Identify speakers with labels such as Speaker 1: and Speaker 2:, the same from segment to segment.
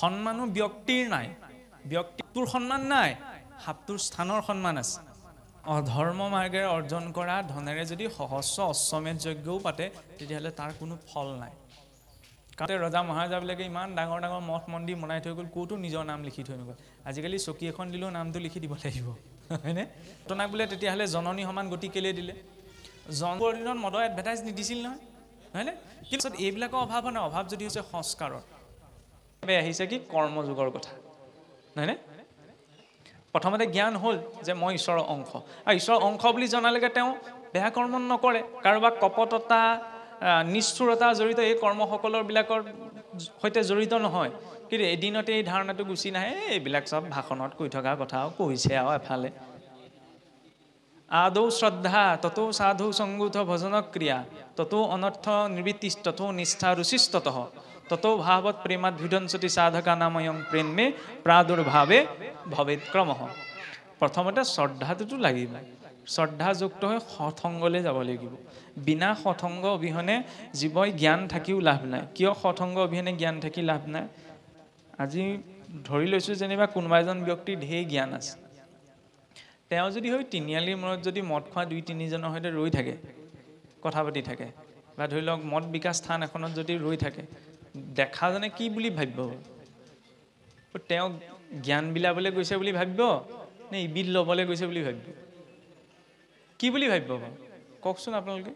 Speaker 1: সন্মানো ব্যক্তিৰ নাই, ব্যক্তিৰ সন্মান নাই, সাপটোৰ স্থানৰ সন্মান আছে। অধৰ্ম মাৰ্গেৰে অৰ্জন কৰা ধনেৰে যদি সহস্ৰ অশ্বমেধ যজ্ঞও পাতে তেতিয়াহ'লে তাৰ কোনো ফল নাই। কাৰণ ৰজা মহাৰাজাবিলাকে ইমান ডাঙৰ ডাঙৰ মঠ মন্দিৰ বনাই থৈ গ'ল, ক'তো নিজৰ নাম লিখি থৈ নগ'ল। আজিকালি চকী এখন দিলেও নামটো লিখি দিব লাগিব, হয়নে? ঘটনাক বোলে তেতিয়াহ'লে জননী সমান গতি কেলৈ দিলে? জন্মৰ দিনত মদৰ এডভাৰটাইজ নিদিছিল নহয়, হয়নে? কিন্তু এইবিলাকৰ অভাৱ নাই, অভাৱ যদি হৈছে সংস্কাৰৰ। আহিছে কি কৰ্মযোগৰ কথা, হয়নে? প্ৰথমতে জ্ঞান হ'ল যে মই ঈশ্বৰৰ অংশ, আৰু ঈশ্বৰৰ অংশ বুলি জনালৈকে তেওঁ বেয়া কৰ্ম নকৰে, কাৰোবাক কপটতা নিষ্ঠুৰতা জড়িত এই কৰ্মসকলৰবিলাকৰ সৈতে জড়িত নহয়। কিন্তু এদিনতে এই ধাৰণাটো গুচি নাহে, এইবিলাক চব ভাষণত কৈ থকা কথা আৰু কৈছে আৰু এফালে। আদৌ শ্ৰদ্ধা ততো সাধু সংগূঢ় ভজন ক্ৰিয়া ততো অনৰ্থ নিবৃত্তি ততো নিষ্ঠা ৰুচিস্তত ততো ভাৱত প্ৰেমাত ভিদঞ্চতি সাধকা নাময়ং প্ৰেমে প্ৰাদুৰ্ভাৱে ভৱেৎ ক্ৰমঃ। প্ৰথমতে শ্ৰদ্ধাটোতো লাগিব, শ্ৰদ্ধাযুক্ত হৈ সৎসংগলৈ যাব লাগিব। বিনা সৎসংগ অবিহনে জীৱই জ্ঞান থাকিও লাভ নাই। কিয় সৎসংগ অবিহনে জ্ঞান থাকি লাভ নাই? আজি ধৰি লৈছোঁ যেনিবা কোনোবা এজন ব্যক্তিৰ ঢেৰ জ্ঞান আছে, তেওঁ যদি হয় তিনিআলিৰ মূৰত যদি মদ খোৱা 2-3জনৰ সৈতে ৰৈ থাকে, কথা পাতি থাকে, বা ধৰি লওক মদ বিকাশ স্থান এখনত যদি ৰৈ থাকে, দেখাজনে কি বুলি ভাবিব? তেওঁ জ্ঞান বিলাবলৈ গৈছে বুলি ভাবিব নে ইবিল ল'বলৈ গৈছে বুলি ভাবিব? কি বুলি ভাবিব বাৰু কওকচোন আপোনালোকে?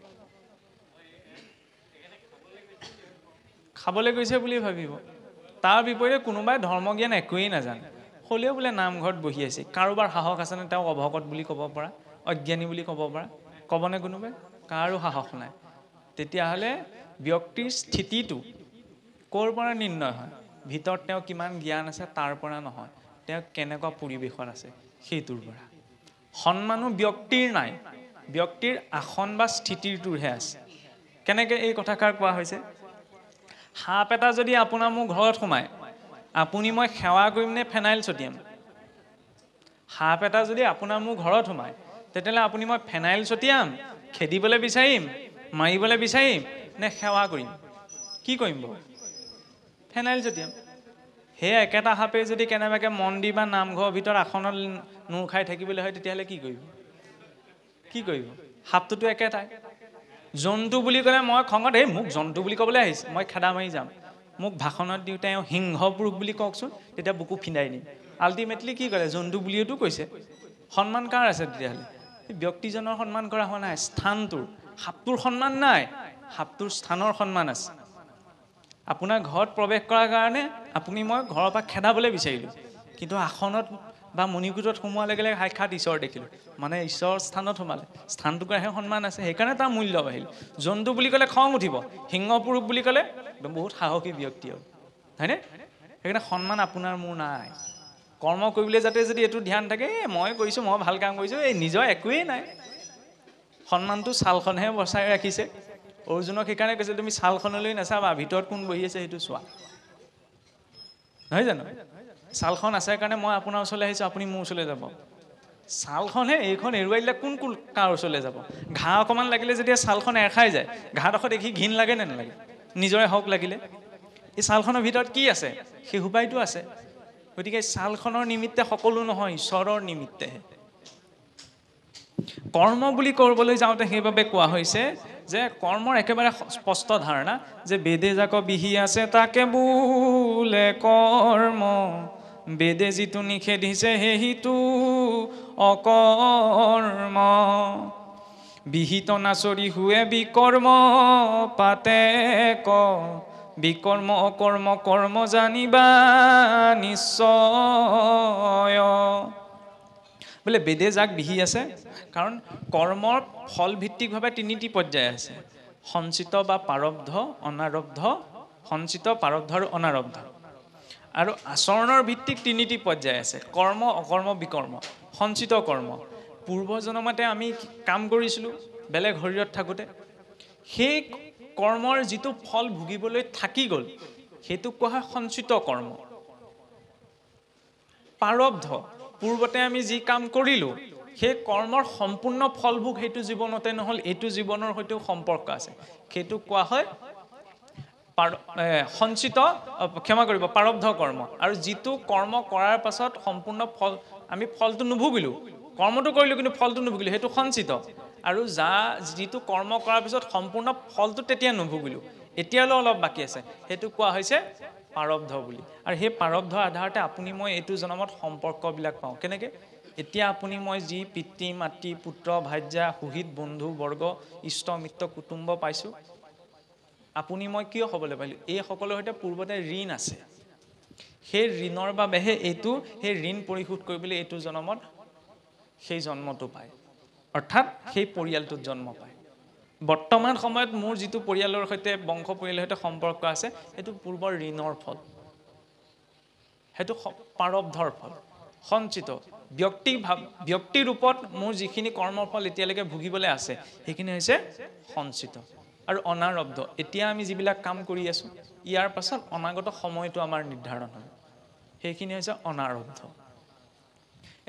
Speaker 1: খাবলৈ গৈছে বুলি ভাবিব। তাৰ বিপৰীতে কোনোবাই ধৰ্মজ্ঞান একোৱেই নাজানে, হ'লেও বোলে নামঘৰত বহি আছে, কাৰোবাৰ সাহস আছেনে তেওঁক অভকত বুলি ক'ব পৰা, অজ্ঞানী বুলি ক'ব পৰা? ক'বনে কোনোবাই? কাৰো সাহস নাই। তেতিয়াহ'লে ব্যক্তিৰ স্থিতিটো ক'ৰ পৰা নিৰ্ণয় হয়? ভিতৰত তেওঁ কিমান জ্ঞান আছে তাৰ পৰা নহয়, তেওঁ কেনেকুৱা পৰিৱেশত আছে সেইটোৰ পৰা। সন্মানো ব্যক্তিৰ নাই, ব্যক্তিৰ আসন বা স্থিতিটোৰহে আছে। কেনেকৈ এই কথাষাৰ কোৱা হৈছে? সাপ এটা যদি আপোনাৰ মোৰ ঘৰত সোমায়, আপুনি মই সেৱা কৰিম নে ফেনাইল ছটিয়াম? সাপ এটা যদি আপোনাৰ মোৰ ঘৰত সোমায়, তেতিয়াহ'লে আপুনি মই ফেনাইল ছটিয়াম, খেদিবলৈ বিচাৰিম, মাৰিবলৈ বিচাৰিম নে সেৱা কৰিম? কি কৰিম বাৰু? ফেনাইল ছটিয়াম। সেই একেটা সাপে যদি কেনেবাকৈ মন্দিৰ বা নামঘৰৰ ভিতৰত আসনত নোৰ খাই থাকিবলৈ হয়, তেতিয়াহ'লে কি কৰিব? কি কৰিব? সাপটোতো একেটাই। জন্তু বুলি ক'লে মই খঙত মোক জন্তু বুলি ক'বলৈ আহিছে, মই খেদা মাৰি যাম। মোক ভাষণত দিওঁতে সিংহ পুৰুষ বুলি কওকচোন, তেতিয়া বুকু ফিন্দাই দিম। আল্টিমেটলি কি ক'লে? জন্তু বুলিওতো কৈছে। সন্মান কাৰ আছে তেতিয়াহ'লে? ব্যক্তিজনৰ সন্মান কৰা হোৱা নাই, স্থানটোৰ। সাপটোৰ সন্মান নাই, সাপটোৰ স্থানৰ সন্মান আছে। আপোনাৰ ঘৰত প্ৰৱেশ কৰাৰ কাৰণে আপুনি মই ঘৰৰ পৰা খেদাবলৈ বিচাৰিলোঁ, কিন্তু আসনত বা মণিকূটত সোমোৱাৰ লগে লগে সাক্ষাৎ ঈশ্বৰ দেখিলোঁ, মানে ঈশ্বৰৰ স্থানত সোমালে, স্থানটোকৰহে সন্মান আছে, সেইকাৰণে তাৰ মূল্য বাঢ়িল। জন্তু বুলি ক'লে খং উঠিব, সিংহ পুৰুষ বুলি ক'লে একদম বহুত সাহসী ব্যক্তি আৰু, হয়নে? সেইকাৰণে সন্মান আপোনাৰ মোৰ নাই। কৰ্ম কৰিবলৈ যাতে যদি এইটো ধ্যান থাকে, মই কৰিছোঁ, মই ভাল কাম কৰিছোঁ, নিজৰ একোৱেই নাই। সন্মানটো ছালখনহে বচাই ৰাখিছে। অৰ্জুনক সেইকাৰণে কৈছে তুমি ছালখনলৈ নাচাবা, ভিতৰত কোন বহি আছে সেইটো চোৱা, নহয় জানো? ছালখন আছে কাৰণে মই আপোনাৰ ওচৰলৈ আহিছোঁ, আপুনি মোৰ ওচৰলৈ যাব। ছালখনহে, এইখন এৰুৱাই দিলে কোন কাৰ ওচৰলৈ যাব? ঘাঁহ অকণমান লাগিলে যেতিয়া ছালখন এৰ খাই যায়, ঘাঁহডোখৰ দেখি ঘিণ লাগে নে নালাগে? নিজৰে হওক লাগিলে। এই ছালখনৰ ভিতৰত কি আছে? সেই সোপাইটো আছে। গতিকে ছালখনৰ নিমিত্তে সকলো নহয়, ঈশ্বৰৰ নিমিত্তেহে। কৰ্ম বুলি কৰিবলৈ যাওঁতে সেইবাবে কোৱা হৈছে যে কৰ্মৰ একেবাৰে স্পষ্ট ধাৰণা যে বেদে যাক বিহি আছে তাকে বোলে কৰ্ম, বেদে যিটো নিষেধিছে সেইটো অকৰ্ম। বিহিত নাচৰি হুৱে বিকৰ্ম পাতে ক, বিকৰ্ম অকৰ্ম কৰ্ম জানিবা নিশ্চয়। বোলে বেদে যাক বিহি আছে, কাৰণ কৰ্মৰ ফলভিত্তিকভাৱে 3টি পৰ্যায় আছে: সঞ্চিত বা প্ৰাৰব্ধ, অনাৰব্ধ, সঞ্চিত, প্ৰাৰব্ধ আৰু অনাৰব্ধ। আৰু আচৰণৰ ভিত্তিক 3টি পৰ্যায় আছে: কৰ্ম, অকৰ্ম, বিকৰ্ম। সঞ্চিত কৰ্ম, পূৰ্বজনমতে আমি কাম কৰিছিলোঁ বেলেগ শৰীৰত থাকোঁতে, সেই কৰ্মৰ যিটো ফল ভুগিবলৈ থাকি গ'ল সেইটোক কোৱা হয় সঞ্চিত কৰ্ম। প্ৰাৰব্ধ, পূৰ্বতে আমি যি কাম কৰিলোঁ সেই কৰ্মৰ সম্পূৰ্ণ ফলভোগ সেইটো জীৱনতে নহ'ল, এইটো জীৱনৰ সৈতেও সম্পৰ্ক আছে, সেইটোক কোৱা হয় সঞ্চিত ক্ষমা কৰিব প্ৰাৰব্ধ কৰ্ম আৰু যিটো কৰ্ম কৰাৰ পাছত সম্পূৰ্ণ ফল আমি ফলটো নুভুগিলোঁ কৰ্মটো কৰিলোঁ কিন্তু ফলটো নুভুগিলোঁ সেইটো সঞ্চিত আৰু যিটো কৰ্ম কৰাৰ পিছত সম্পূৰ্ণ ফলটো তেতিয়া নুভুগিলোঁ এতিয়ালৈ অলপ বাকী আছে সেইটো কোৱা হৈছে প্ৰাৰব্ধ বুলি আৰু সেই প্ৰাৰব্ধ আধাৰতে আপুনি মই এইটো জনমত সম্পৰ্কবিলাক পাওঁ কেনেকৈ এতিয়া আপুনি মই যি পিতৃ মাতৃ পুত্ৰ ভাৰ্যা সুহিত বন্ধু বৰ্গ ইষ্ট মিত্ৰ কুটুম্ব পাইছোঁ আপুনি মই কিয় হ'বলৈ পাৰিলোঁ এই সকলৰ সৈতে পূৰ্বতে ঋণ আছে সেই ঋণৰ বাবেহে সেই ঋণ পৰিশোধ কৰিবলৈ এইটো জনমত সেই জন্মটো পায় অৰ্থাৎ সেই পৰিয়ালটোত জন্ম পায় বৰ্তমান সময়ত মোৰ যিটো পৰিয়ালৰ সৈতে বংশ পৰিয়ালৰ সৈতে সম্পৰ্ক আছে সেইটো পূৰ্বৰ ঋণৰ ফল সেইটো প্ৰাৰব্ধৰ ফল সঞ্চিত ব্যক্তি ৰূপত মোৰ যিখিনি কৰ্মৰ ফল এতিয়ালৈকে ভুগিবলৈ আছে সেইখিনি হৈছে সঞ্চিত আৰু অনাৰব্ধ এতিয়া আমি যিবিলাক কাম কৰি আছোঁ ইয়াৰ পাছত অনাগত সময়টো আমাৰ নিৰ্ধাৰণ হয় সেইখিনি হৈছে অনাৰব্ধ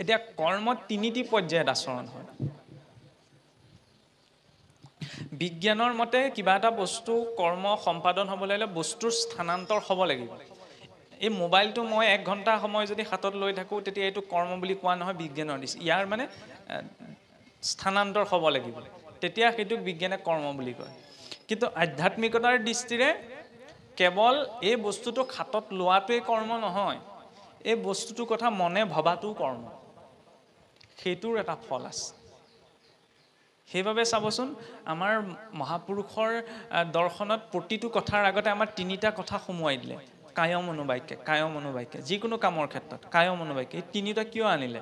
Speaker 1: এতিয়া কৰ্ম তিনিটি পৰ্যায়ত আচৰণ হয় বিজ্ঞানৰ মতে কিবা এটা বস্তু কৰ্ম সম্পাদন হ'বলৈ হ'লে বস্তুৰ স্থানান্তৰ হ'ব লাগিব এই মোবাইলটো মই 1 ঘণ্টা সময় যদি হাতত লৈ থাকোঁ তেতিয়া এইটো কৰ্ম বুলি কোৱা নহয় বিজ্ঞানৰ দিছে ইয়াৰ মানে স্থানান্তৰ হ'ব লাগিব তেতিয়া সেইটোক বিজ্ঞানে কৰ্ম বুলি কয় কিন্তু আধ্যাত্মিকতাৰ দৃষ্টিৰে কেৱল এই বস্তুটো হাতত লোৱাটোৱেই কৰ্ম নহয় এই বস্তুটোৰ কথা মনে ভবাটোও কৰ্ম সেইটোৰ এটা ফল আছে সেইবাবে চাবচোন আমাৰ মহাপুৰুষৰ দৰ্শনত প্ৰতিটো কথাৰ আগতে আমাৰ তিনিটা কথা সোমোৱাই দিলে কায় মনোবাক্যে যিকোনো কামৰ ক্ষেত্ৰত কায় মনোবাক্যে এই তিনিটা কিয় আনিলে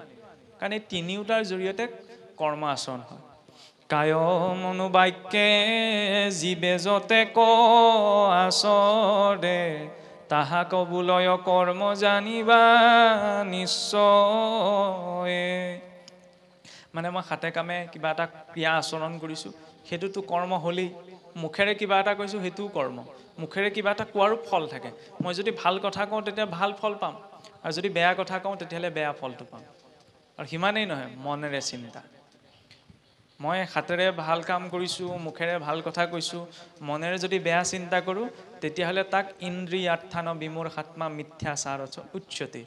Speaker 1: কাৰণ এই তিনিওটাৰ জৰিয়তে কৰ্ম আচৰণ হয় কায় মনোবাক্যে জীৱে যতে ক আচৰে তাহা কবুলয় কৰ্ম জানিবা নিশ্চয় মানে মই হাতে কামে কিবা এটা ক্ৰিয়া আচৰণ কৰিছোঁ সেইটোতো কৰ্ম হ'লেই মুখেৰে কিবা এটা কৈছোঁ সেইটোও কৰ্ম মুখেৰে কিবা এটা কোৱাৰো ফল থাকে মই যদি ভাল কথা কওঁ তেতিয়া ভাল ফল পাম আৰু যদি বেয়া কথা কওঁ তেতিয়াহ'লে বেয়া ফলটো পাম আৰু সিমানেই নহয় মনেৰে চিন্তা মই হাতেৰে ভাল কাম কৰিছোঁ মুখেৰে ভাল কথা কৈছোঁ মনেৰে যদি বেয়া চিন্তা কৰোঁ তেতিয়াহ'লে তাক ইন্দ্ৰিয়াৰ্থান বিমূঢ়াত্মা মিথ্যাচাৰ উচ্যতে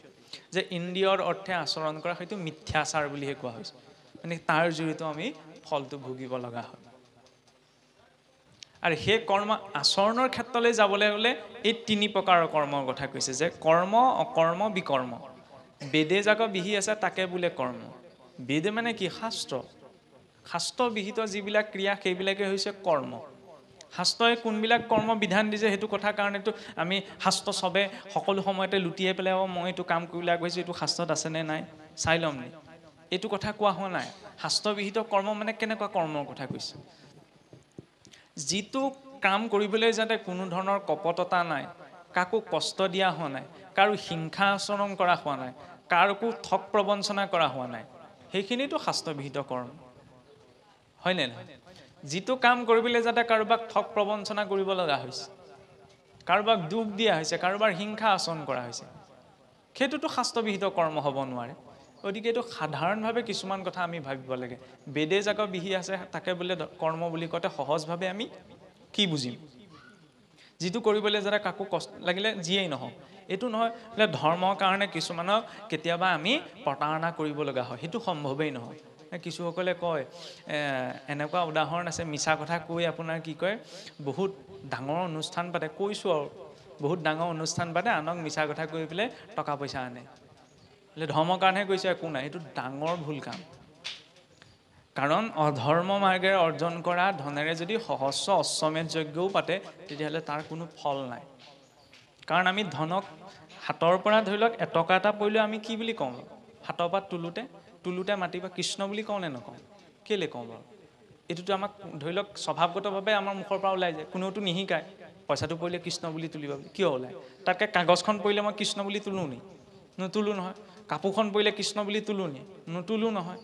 Speaker 1: যে ইন্দ্ৰিয়ৰ অৰ্থে আচৰণ কৰা সেইটো মিথ্যাচাৰ বুলিহে কোৱা হৈছে মানে তাৰ জৰিয়তে আমি ফলটো ভুগিব লগা হয় আৰু সেই কৰ্ম আচৰণৰ ক্ষেত্ৰলৈ যাবলৈ হ'লে এই 3 প্ৰকাৰৰ কৰ্মৰ কথা কৈছে যে কৰ্ম অকৰ্ম বিকৰ্ম বেদে যাক বিহি আছে তাকে বোলে কৰ্ম বেদে মানে কি শাস্ত্ৰ বিহিত যিবিলাক ক্ৰিয়া সেইবিলাকে হৈছে কৰ্ম শাস্ত্ৰই কোনবিলাক কৰ্ম বিধান দিছে সেইটো কথা কাৰণেতো আমি শাস্ত্ৰ চবে সকলো সময়তে লুটিয়াই পেলাই মই এইটো কাম কৰিবলৈ আগবাঢ়িছোঁ এইটো শাস্ত্ৰত আছেনে নাই চাই ল'ম নি এইটো কথা কোৱা হোৱা নাই শাস্ত্ৰবিহিত কৰ্ম মানে কেনেকুৱা কৰ্মৰ কথা কৈছে যিটো কাম কৰিবলৈ যাতে কোনো ধৰণৰ কপটতা নাই কাকো কষ্ট দিয়া হোৱা নাই কাৰো হিংসা আচৰণ কৰা হোৱা নাই কাকো ঠগ প্ৰবঞ্চনা কৰা হোৱা নাই সেইখিনিতো শাস্ত্ৰবিহিত কৰ্ম হয়নে নহয় যিটো কাম কৰিবলৈ যাতে কাৰোবাক ঠগ প্ৰবঞ্চনা কৰিব লগা হৈছে কাৰোবাক দুখ দিয়া হৈছে কাৰোবাৰ হিংসা আচৰণ কৰা হৈছে সেইটোতো শাস্ত্ৰবিহিত কৰ্ম হ'ব নোৱাৰে গতিকে এইটো সাধাৰণভাৱে কিছুমান কথা আমি ভাবিব লাগে বেদে যাক বিহি আছে তাকে বোলে কৰ্ম বুলি কওঁতে সহজভাৱে আমি কি বুজিম যিটো কৰিবলৈ যাতে কাকো কষ্ট লাগিলে যিয়েই নহওক এইটো নহয় বোলে ধৰ্মৰ কাৰণে কিছুমানক কেতিয়াবা আমি প্ৰতাৰণা কৰিব লগা হয় সেইটো সম্ভৱেই নহয় কিছুসকলে কয় এনেকুৱা উদাহৰণ আছে মিছা কথা কৈ আপোনাৰ কি কয় বহুত ডাঙৰ অনুষ্ঠান পাতে কৈছোঁ আৰু বহুত ডাঙৰ অনুষ্ঠান পাতে আনক মিছা কথা কৈ পেলাই টকা পইচা আনে বোলে ধৰ্মৰ কাৰণেহে কৈছে একো নাই এইটো ডাঙৰ ভুল কাম কাৰণ অধৰ্ম মাৰ্গেৰে অৰ্জন কৰা ধনেৰে যদি সহস্ৰ অশ্বমেধ যজ্ঞও পাতে তেতিয়াহ'লে তাৰ কোনো ফল নাই কাৰণ আমি ধনক হাতৰ পৰা ধৰি লওক এটকা এটা পৰিলে আমি কি বুলি কওঁ হাতৰ পৰা তুলোতে মাতিবা কৃষ্ণ বুলি কওঁ নে নকওঁ কেলে কওঁ বাৰু এইটোতো আমাক ধৰি লওক স্বভাৱগতভাৱে আমাৰ মুখৰ পৰা ওলাই যায় কোনেওতো নিশিকায় পইচাটো পৰিলে কৃষ্ণ বুলি তুলিব কিয় ওলায় তাতকৈ কাগজখন পৰিলে মই কৃষ্ণ বুলি তোলোঁ নি নুতুলোঁ নহয় কাপোৰখন পৰিলে কৃষ্ণ বুলি তোলোঁ নি নুতুলোঁ নহয়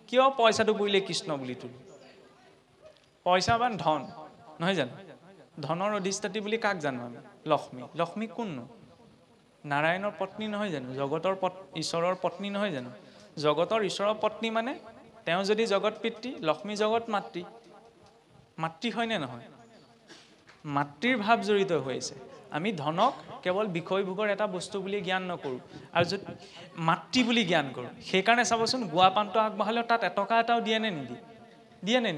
Speaker 1: কিয় পইচাটো পৰিলে কৃষ্ণ বুলি তোলোঁ পইচা বা ধন নহয় জানো ধনৰ অধিষ্ঠাত্ৰী বুলি কাক জানো আমি লক্ষ্মী কোননো নাৰায়ণৰ পত্নী নহয় জানো জগতৰ ঈশ্বৰৰ পত্নী নহয় জানো জগতৰ ঈশ্বৰৰ পত্নী মানে তেওঁ যদি জগত পিতৃ লক্ষ্মী জগত মাতৃ হয়নে নহয় মাতৃৰ ভাৱ জড়িত হৈ আছে আমি ধনক কেৱল বিষয়ভোগৰ এটা বস্তু বুলি জ্ঞান নকৰোঁ আৰু যদি মাতৃ বুলি জ্ঞান কৰোঁ সেইকাৰণে চাবচোন গুৱা পাণটো আগবঢ়ালেও তাত এটকা এটাও দিয়ে নে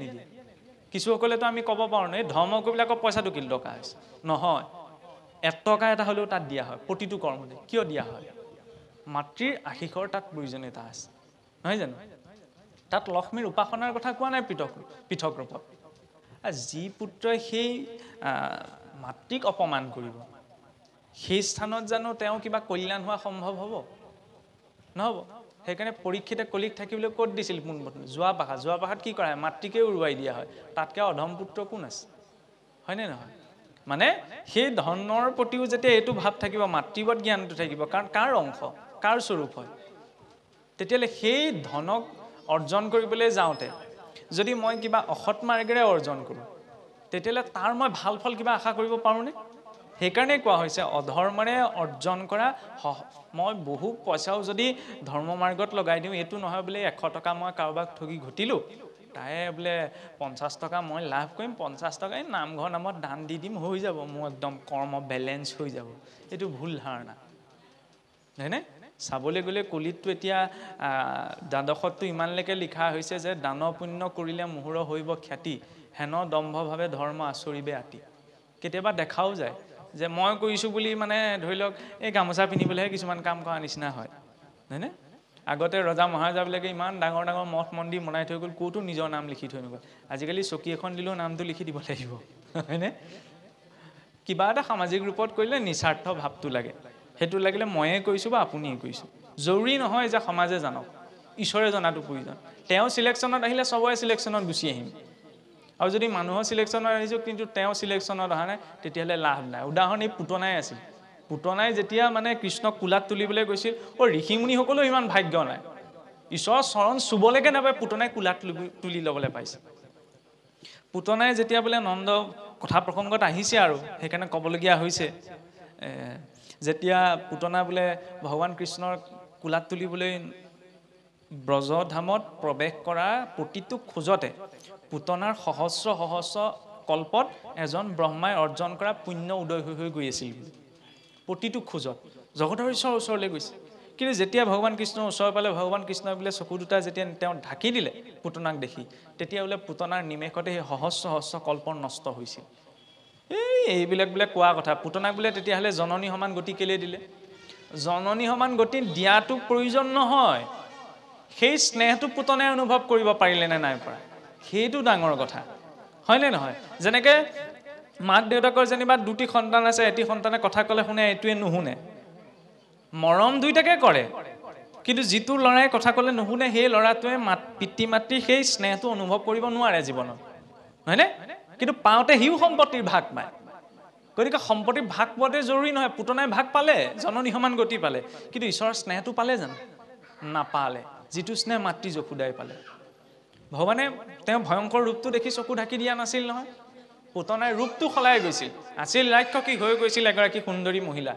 Speaker 1: নিদিয়ে কিছুসকলেতো আমি ক'ব পাৰোঁ নে ধৰ্মকবিলাকক পইচাটো কি টকা হৈছে নহয় এটকা এটা হ'লেও তাত দিয়া হয় প্ৰতিটো কৰ্মতে কিয় দিয়া হয় মাতৃৰ আশীষৰ তাত প্ৰয়োজনীয়তা আছে নহয় জানো তাত লক্ষ্মীৰ উপাসনাৰ কথা কোৱা নাই পৃথক ৰূপত যি পুত্ৰই সেই মাতৃক অপমান কৰিব সেই স্থানত জানো তেওঁ কিবা কল্যাণ হোৱা সম্ভৱ হ'ব নহ'ব সেইকাৰণে পৰীক্ষিতে কলিক থাকিবলৈ ক'ত দিছিল পোনপ্ৰথমে যোৱা পাশাত কি কৰা হয় মাতৃকে উৰুৱাই দিয়া হয় তাতকৈ অধম পুত্ৰ কোন আছে হয়নে নহয় মানে সেই ধনৰ প্ৰতিও যেতিয়া এইটো ভাৱ থাকিব মাতৃবৎ জ্ঞানটো থাকিব কাৰণ কাৰ অংশ কাৰ স্বৰূপ হয় তেতিয়াহ'লে সেই ধনক অৰ্জন কৰিবলৈ যাওঁতে যদি মই কিবা অসৎ মাৰ্গেৰে অৰ্জন কৰোঁ তেতিয়াহ'লে তাৰ মই ভাল ফল কিবা আশা কৰিব পাৰোঁনে সেইকাৰণে কোৱা হৈছে অধৰ্মৰে অৰ্জন কৰা মই বহু পইচাও যদি ধৰ্ম মাৰ্গত লগাই দিওঁ এইটো নহয় বোলে 100 টকা মই কাৰোবাক ঠগি ঘটিলোঁ তাই বোলে 50 টকা মই লাভ কৰিম 50 টকাই নামঘৰ নামত দান দি দিম হৈ যাব মোৰ একদম কৰ্ম বেলেঞ্চ হৈ যাব এইটো ভুল ধাৰণা হয়নে চাবলৈ গ'লে কলিতটো এতিয়া দ্বাদশতটো ইমানলৈকে লিখা হৈছে যে দান পুণ্য কৰিলে মুহুৰ হৈব খ্যাতি হেন দম্ভভাৱে ধৰ্ম আচৰিবে আতি কেতিয়াবা দেখাও যায় যে মই কৰিছোঁ বুলি মানে ধৰি লওক এই গামোচা পিন্ধিবলৈহে কিছুমান কাম কৰা নিচিনা হয় হয়নে আগতে ৰজা মহাৰাজাবিলাকে ইমান ডাঙৰ ডাঙৰ মঠ মন্দিৰ বনাই থৈ গ'ল ক'তো নিজৰ নাম লিখি থৈ নগ'ল আজিকালি চকী এখন দিলেও নামটো লিখি দিব লাগিব হয়নে কিবা এটা সামাজিক ৰূপত কৰিলে নিস্বাৰ্থ ভাৱটো লাগে সেইটো লাগিলে ময়ে কৰিছোঁ বা আপুনিয়ে কৰিছোঁ জৰুৰী নহয় যে সমাজে জানক ঈশ্বৰে জনাটো প্ৰয়োজন তেওঁ চিলেকশ্যনত আহিলে চবৰে চিলেকশ্যনত গুচি আহিম আৰু যদি মানুহৰ চিলেকশ্যনত আহিছোঁ কিন্তু তেওঁ চিলেকশ্যনত অহা নাই তেতিয়াহ'লে লাভ নাই উদাহৰণ এই পুতনাই আছিল পুতনাই যেতিয়া মানে কৃষ্ণক কোলাত তুলিবলৈ গৈছিল ঋষিমুনিসকলেও ইমান ভাগ্য নাই ঈশ্বৰৰ চৰণ চুবলৈকে নাপায় পুতনাই কোলাত তুলি ল'বলৈ পাইছে পুতনাই যেতিয়া বোলে নন্দ কথা প্ৰসংগত আহিছে আৰু সেইকাৰণে ক'বলগীয়া হৈছে যেতিয়া পুতনা বোলে ভগৱান কৃষ্ণৰ কোলাত তুলিবলৈ ব্ৰজধামত প্ৰৱেশ কৰা প্ৰতিটো খোজতে পুতনাৰ সহস্ৰ কল্পত এজন ব্ৰহ্মাই অৰ্জন কৰা পুণ্য উদয় হৈ গৈ আছিল প্ৰতিটো খোজত জগতৰ ঈশ্বৰৰ ওচৰলৈ গৈছে কিন্তু যেতিয়া ভগৱান কৃষ্ণৰ ওচৰ পালে ভগৱান কৃষ্ণই বোলে চকু দুটা যেতিয়া তেওঁ ঢাকি দিলে পুতনাক দেখি তেতিয়া বোলে পুতনাৰ নিমেষতে সেই সহস্ৰ কল্প নষ্ট হৈছিল এইবিলাক বোলে কোৱা কথা পুতনাক বোলে তেতিয়াহ'লে জননী সমান গতি কেলে দিলে জননী সমান গতি দিয়াটো প্ৰয়োজন নহয় সেই স্নেহটো পুতনাই অনুভৱ কৰিব পাৰিলে নে নাই পৰা সেইটো ডাঙৰ কথা হয়নে নহয় যেনেকৈ মাক দেউতাকৰ যেনিবা দুটি সন্তান আছে এটি সন্তানে কথা ক'লে শুনে এইটোৱে নুশুনে মৰম দুইটাকে কৰে কিন্তু যিটো ল'ৰাই কথা ক'লে নুশুনে সেই ল'ৰাটোৱে পিতৃ মাতৃৰ সেই স্নেহটো অনুভৱ কৰিব নোৱাৰে জীৱনত হয়নে কিন্তু পাওঁতে সিও সম্পত্তিৰ ভাগ পায় গতিকে সম্পত্তিৰ ভাগ পোৱাতে জৰুৰী নহয় পুতনাই ভাগ পালে জননী সমান গতি পালে কিন্তু ঈশ্বৰৰ স্নেহটো পালে জানো নাপালে যিটো স্নেহ মাতৃ যশোদাই পালে ভগৱানে তেওঁ ভয়ংকৰ ৰূপটো দেখি চকু ঢাকি দিয়া নাছিল নহয় পুতনাই ৰূপটো সলাই গৈছিল আছিল ৰাক্ষসী হৈ গৈছিল এগৰাকী সুন্দৰী মহিলা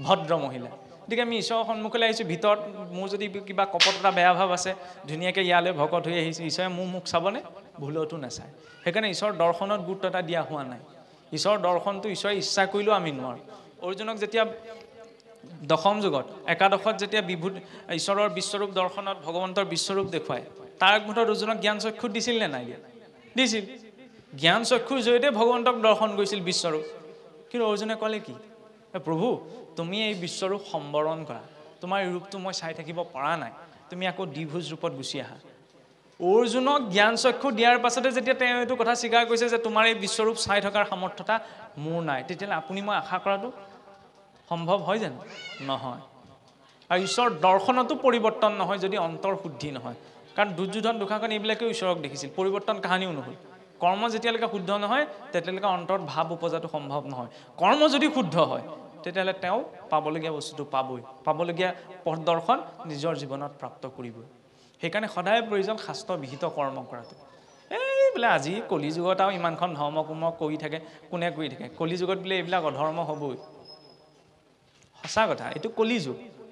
Speaker 1: ভদ্ৰ মহিলা গতিকে আমি ঈশ্বৰৰ সন্মুখলৈ আহিছোঁ ভিতৰত মোৰ যদি কিবা কপটতা বেয়া ভাৱ আছে ধুনীয়াকৈ ইয়ালৈ ভকত হৈ আহিছোঁ ঈশ্বৰে মোক চাবনে ভুলতো নাচায় সেইকাৰণে ঈশ্বৰৰ দৰ্শনত গুৰুত্ব এটা দিয়া হোৱা নাই ঈশ্বৰৰ দৰ্শনটো ঈশ্বৰে ইচ্ছা কৰিলেও আমি নোৱাৰোঁ অৰ্জুনক যেতিয়া দশম যুগত একাদশত যেতিয়া ঈশ্বৰৰ বিশ্বৰূপ দৰ্শনত ভগৱন্তৰ বিশ্বৰূপ দেখুৱায় তাৰ আগমুহূৰ্তত অৰ্জুনক জ্ঞান চক্ষু দিছিল নে নাই দিছিল জ্ঞান চক্ষুৰ জৰিয়তে ভগৱন্তক দৰ্শন কৰিছিল বিশ্বৰূপ কিন্তু অৰ্জুনে ক'লে কি প্ৰভু তুমি এই বিশ্বৰূপ সম্বৰণ কৰা তোমাৰ এই ৰূপটো মই চাই থাকিব পৰা নাই তুমি আকৌ দ্বিভুজ ৰূপত গুচি আহা অৰ্জুনক জ্ঞান চক্ষু দিয়াৰ পাছতে যেতিয়া তেওঁ এইটো কথা স্বীকাৰ কৰিছে যে তোমাৰ এই বিশ্বৰূপ চাই থকাৰ সামৰ্থ্যতা মোৰ নাই তেতিয়াহ'লে আপুনি মই আশা কৰাটো সম্ভৱ হয় জানো নহয় আৰু ঈশ্বৰৰ দৰ্শনতো পৰিৱৰ্তন নহয় যদি অন্তৰ শুদ্ধি নহয় কাৰণ দুৰ্যোধন দুঃশাসন এইবিলাকেও ঈশ্বৰক দেখিছিল পৰিৱৰ্তন কাহানিও নহ'ল কৰ্ম যেতিয়ালৈকে শুদ্ধ নহয় তেতিয়ালৈকে অন্তৰত ভাৱ উপজাটো সম্ভৱ নহয় কৰ্ম যদি শুদ্ধ হয় তেতিয়াহ'লে তেওঁ পাবলগীয়া বস্তুটো পাবলগীয়া পথ দৰ্শন নিজৰ জীৱনত প্ৰাপ্ত কৰিবই সেইকাৰণে সদায় প্ৰয়োজন শাস্ত্ৰ বিহিত কৰ্ম কৰাটো বোলে আজি কলিযুগত আৰু ইমানখন ধৰ্ম কৰ্ম কৰি থাকে কোনে কৰি থাকে কলিযুগত বোলে এইবিলাক অধৰ্ম হ'বই সঁচা কথা এইটো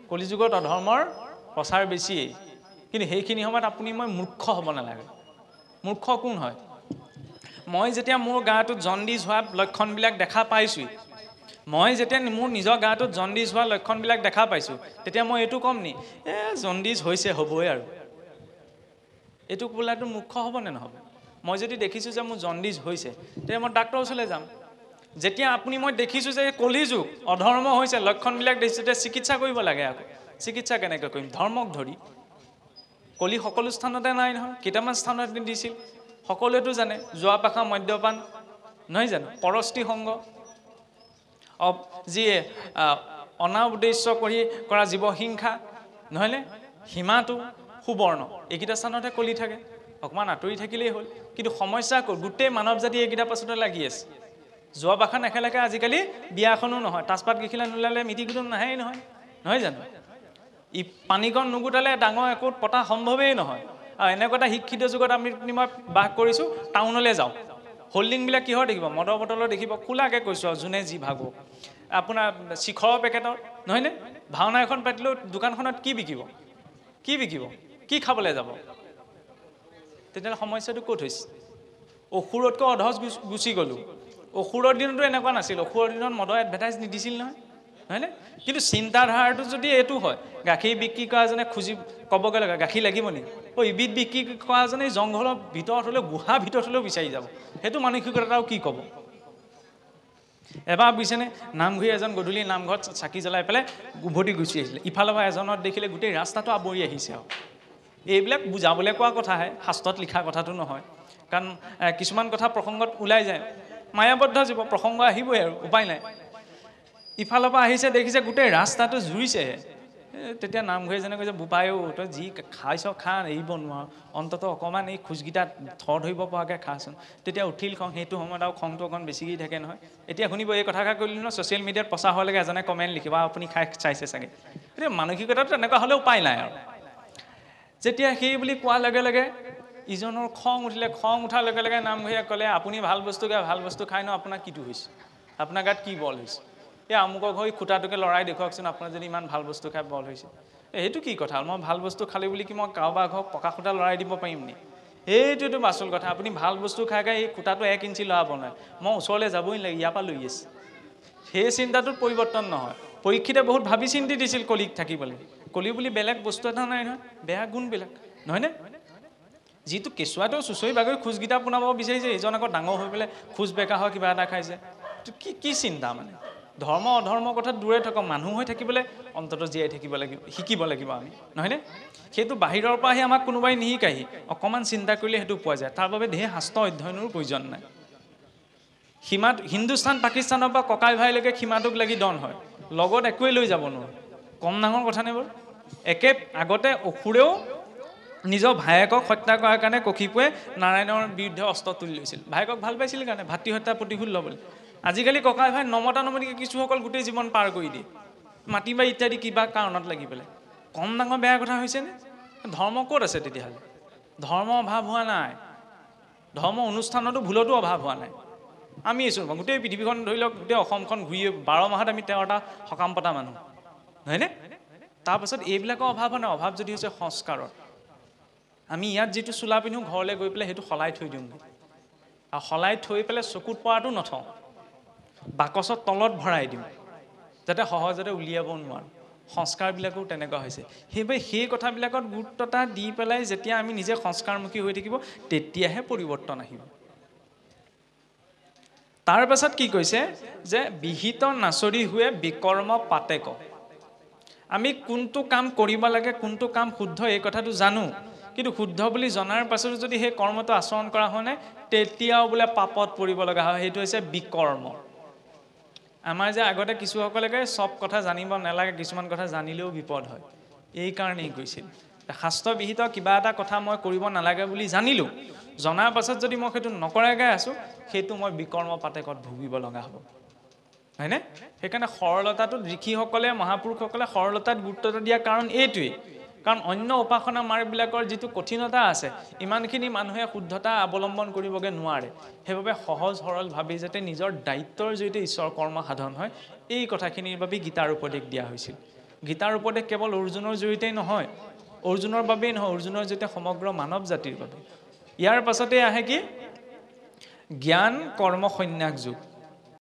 Speaker 1: কলিযুগত অধৰ্মৰ প্ৰচাৰ বেছিয়েই কিন্তু সেইখিনি সময়ত আপুনি মই মূৰ্খ হ'ব নালাগে মূৰ্খ কোন হয় মই যেতিয়া মোৰ গাটোত জণ্ডিছ হোৱা লক্ষণবিলাক দেখা পাইছোঁ মই যেতিয়া মোৰ নিজৰ গাটোত জণ্ডিছ হোৱা লক্ষণবিলাক দেখা পাইছোঁ তেতিয়া মই এইটো ক'ম নি জণ্ডিছ হৈছে হ'বই আৰু এইটো বোলাটো মুখ্য হ'ব নে নহ'ব মই যদি দেখিছোঁ যে মোৰ জণ্ডিছ হৈছে তেতিয়া মই ডাক্তৰৰ ওচৰলৈ যাম যেতিয়া আপুনি মই দেখিছোঁ যে কলিযুগ অধৰ্ম হৈছে লক্ষণবিলাক দেখিছোঁ তেতিয়া চিকিৎসা কৰিব লাগে আকৌ চিকিৎসা কেনেকৈ কৰিম ধৰ্মক ধৰি কলি সকলো স্থানতে নাই নহয় কেইটামান স্থানত দিছিল সকলোৱেতো জানে যোৱা পাখা মদ্যপান নহয় জানো পৰস্তি সংগ যিয়ে অনাউদ্দেশ্য কৰি কৰা জীৱহিংসা নহয়নে সীমাটো সুবৰ্ণ এইকেইটা স্থানতে কলি থাকে অকণমান আঁতৰি থাকিলেই হ'ল কিন্তু সমস্যা গোটেই মানৱ জাতি এইকেইটা পাছতে লাগি আছে যোৱা পাখা নেখেলাকে আজিকালি বিয়াখনো নহয় তাচপাত কেইখিলা নোলালে মিটিং কুটুম নাহেই নহয় নহয় জানো ই পানীকণ নুগুটালে ডাঙৰ একো পতা সম্ভৱেই নহয় আৰু এনেকুৱা এটা শিক্ষিত যুগত আমি মই বাস কৰিছোঁ টাউনলৈ যাওঁ হোল্ডিংবিলাক কিহৰ দেখিব মদৰ বটলৰ দেখিব খোলাকৈ কৈছোঁ আৰু যোনে যি ভাগো আপোনাৰ শিখৰৰ পেকেটৰ নহয়নে ভাওনা এখন পাতিলেও দোকানখনত কি বিকিব কি খাবলৈ যাব তেতিয়াহ'লে সমস্যাটো ক'ত হৈছে অসুৰতকৈ অধজ গুচি গ'লোঁ অসুৰৰ দিনতো এনেকুৱা নাছিল অসুৰৰ দিনত মদৰ এডভাৰটাইজ নিদিছিল নহয় হয়নে কিন্তু চিন্তাধাৰাটো যদি এইটো হয় গাখীৰ বিক্ৰী কৰা এজনে খুজি ক'বগৈ লাগে গাখীৰ লাগিব নেকি ইবিধ বিক্ৰী কৰা এজনে জংঘলৰ ভিতৰত হ'লেও গুহা ভিতৰত হ'লেও বিচাৰি যাব সেইটো মানসিকতাও কি ক'ব এবাৰ বুজিছেনে নামঘৰী এজন গধূলি নামঘৰত চাকি জ্বলাই পেলাই উভতি গুচি আহিছিলে ইফালৰ পৰা এজনত দেখিলে গোটেই ৰাস্তাটো আৱৰি আহিছে আৰু এইবিলাক বুজাবলৈ কোৱা কথাহে শাস্ত্ৰত লিখা কথাটো নহয় কাৰণ কিছুমান কথা প্ৰসংগত ওলাই যায় মায়াবদ্ধ জীৱ প্ৰসংগ আহিবই আৰু উপায় নাই ইফালৰ পৰা আহিছে দেখিছে গোটেই ৰাস্তাটো জুৰিছেহে তেতিয়া নামঘৰীজনে কৈছে বোপায়ো তই যি খাইছ খা এৰিব নোৱাৰ অন্ততঃ অকণমান এই খোজকেইটা থৰ ধৰিব পৰাকৈ খাচোন তেতিয়া উঠিল খং সেইটো সময়ত আৰু খংটো অকণ বেছিকৈ থাকে নহয় এতিয়া শুনিব এই কথাষাৰ কৰিলোঁ নহয় ছ'চিয়েল মিডিয়াত প্ৰচাৰ হোৱালৈকে এজনে কমেণ্ট লিখিব আপুনি খাই চাইছে চাগে এতিয়া মানসিকতাটো তেনেকুৱা হ'লে উপায় নাই আৰু যেতিয়া সেই বুলি কোৱাৰ লগে লগে ইজনৰ খং উঠিলে খং উঠাৰ লগে লগে নামঘৰীয়াক ক'লে আপুনি ভাল বস্তু খাই ন আপোনাৰ কিটো হৈছে আপোনাৰ গাত কি বল হৈছে এই আমুকৰ ঘৰ খুটাটোকে লৰাই দেখুৱাওকচোন আপোনাৰ যদি ইমান ভাল বস্তু খাই বল হৈছে সেইটো কি কথা মই ভাল বস্তু খালে বুলি কি মই কাৰোবাৰ ঘৰ পকা খুটা লৰাই দিব পাৰিম নি এইটোতো আচল কথা আপুনি ভাল বস্তু খাই এই খুটাটো 1 ইঞ্চি লৰাব নোৱাৰে মই ওচৰলৈ যাবই লাগে ইয়াৰ পৰা লৈ আছে সেই চিন্তাটোত পৰিৱৰ্তন নহয় পৰীক্ষিতে বহুত ভাবি চিন্তি দিছিল কলিক থাকিবলৈ কলি বুলি বেলেগ বস্তু এটা নাই নহয় বেয়া গুণবিলাক নহয়নে যিটো কেঁচুৱাটো চুচৰি বাগৰি খোজকেইটা পোনাব বিচাৰিছে এইজন আকৌ ডাঙৰ হৈ পেলাই খোজ বেকা হয় কিবা এটা খাইছে কি চিন্তা মানে ধৰ্ম অধৰ্মৰ কথা দূৰে থাকক মানুহ হৈ থাকিবলৈ অন্ততঃ জীয়াই থাকিব লাগিব শিকিব লাগিব আমি নহয়নে সেইটো বাহিৰৰ পৰা আহি আমাক কোনোবাই নিশিকাহি অকণমান চিন্তা কৰিলে সেইটো পোৱা যায় তাৰ বাবে ঢেৰ শাস্ত্ৰ অধ্যয়নৰ প্ৰয়োজন নাই সীমাত হিন্দুস্তান পাকিস্তানৰ পৰা ককাই ভাইলৈকে সীমাটোক লাগি দন হয় লগত একোৱে লৈ যাব নোৱাৰে কম ডাঙৰ কথা নে বাৰু একে আগতে অসুৰেও নিজৰ ভায়েকক হত্যা কৰাৰ কাৰণে কক্ষিপুৰে নাৰায়ণৰ বিৰুদ্ধে অস্ত্ৰ তুলি লৈছিল ভায়েকক ভাল পাইছিল কাৰণে ভাতৃ হত্যা প্ৰতিশোধ ল'বলৈ আজিকালি ককাই ভাই নমতা নমতিকে কিছুসকল গোটেই জীৱন পাৰ কৰি দিয়ে মাটি বাৰী ইত্যাদি কিবা কাৰণত লাগি পেলাই কম ডাঙৰ বেয়া কথা হৈছেনে ধৰ্ম ক'ত আছে তেতিয়াহ'লে ধৰ্ম অভাৱ হোৱা নাই ধৰ্ম অনুষ্ঠানতো ভুলতো অভাৱ হোৱা নাই আমি এইচোন গোটেই পৃথিৱীখন ধৰি লওক গোটেই অসমখন ঘূৰি 12 মাহত আমি 13টা সকাম পতা মানুহ হয়নে তাৰপাছত এইবিলাকৰ অভাৱ নাই অভাৱ যদি হৈছে সংস্কাৰৰ আমি ইয়াত যিটো চোলা পিন্ধো ঘৰলৈ গৈ পেলাই সেইটো সলাই থৈ দিওঁ আৰু সলাই থৈ পেলাই চকুত পৰাটো নথওঁ বাকচত তলত ভৰাই দিওঁ যাতে সহজতে উলিয়াব নোৱাৰোঁ সংস্কাৰবিলাকো তেনেকুৱা হৈছে সেইবাবে সেই কথাবিলাকত গুৰুত্বতা দি পেলাই যেতিয়া আমি নিজে সংস্কাৰমুখী হৈ থাকিব তেতিয়াহে পৰিৱৰ্তন আহিব তাৰ পাছত কি কৈছে যে বিহিত নাচৰি हुए বিকৰ্ম পাতেক আমি কোনটো কাম কৰিব লাগে কোনটো কাম শুদ্ধ এই কথাটো জানো কিন্তু শুদ্ধ বুলি জনাৰ পাছতো যদি সেই কৰ্মটো আচৰণ কৰা হয় নাই তেতিয়াও বোলে পাপত পৰিব লগা হয় সেইটো হৈছে বিকৰ্ম আমাৰ যে আগতে কিছুসকলকে সব কথা জানিব নালাগে কিছুমান কথা জানিলেও বিপদ হয় এই কাৰণেই কৈছিল শাস্ত্ৰ বিহিত কিবা এটা কথা মই কৰিব নালাগে বুলি জানিলো জনাৰ পাছত যদি মই সেইটো নকৰাকৈ আছো সেইটো মই বিকৰ্ম পাতেকত ভুগিব লগা হ'ব হয়নে সেইকাৰণে সৰলতাটো ঋষিসকলে মহাপুৰুষসকলে সৰলতাত গুৰুত্ব দিয়া কাৰণ এইটোৱেই কাৰণ অন্য উপাসনা মাৰ্গবিলাকৰ যিটো কঠিনতা আছে ইমানখিনি মানুহে শুদ্ধতা অৱলম্বন কৰিবগে নোৱাৰে সেইবাবে সহজ সৰল ভাবি যাতে নিজৰ দায়িত্বৰ জৰিয়তে ঈশ্বৰ কৰ্ম সাধন হয় এই কথাখিনিৰ বাবে গীতাৰ উপদেশ দিয়া হৈছিল গীতাৰ উপদেশ কেৱল অৰ্জুনৰ জৰিয়তেই নহয় অৰ্জুনৰ বাবেই নহয় অৰ্জুনৰ জৰিয়তে সমগ্ৰ মানৱ জাতিৰ বাবে ইয়াৰ পাছতে আহে কি জ্ঞান কৰ্ম সন্ন্যাস যুগ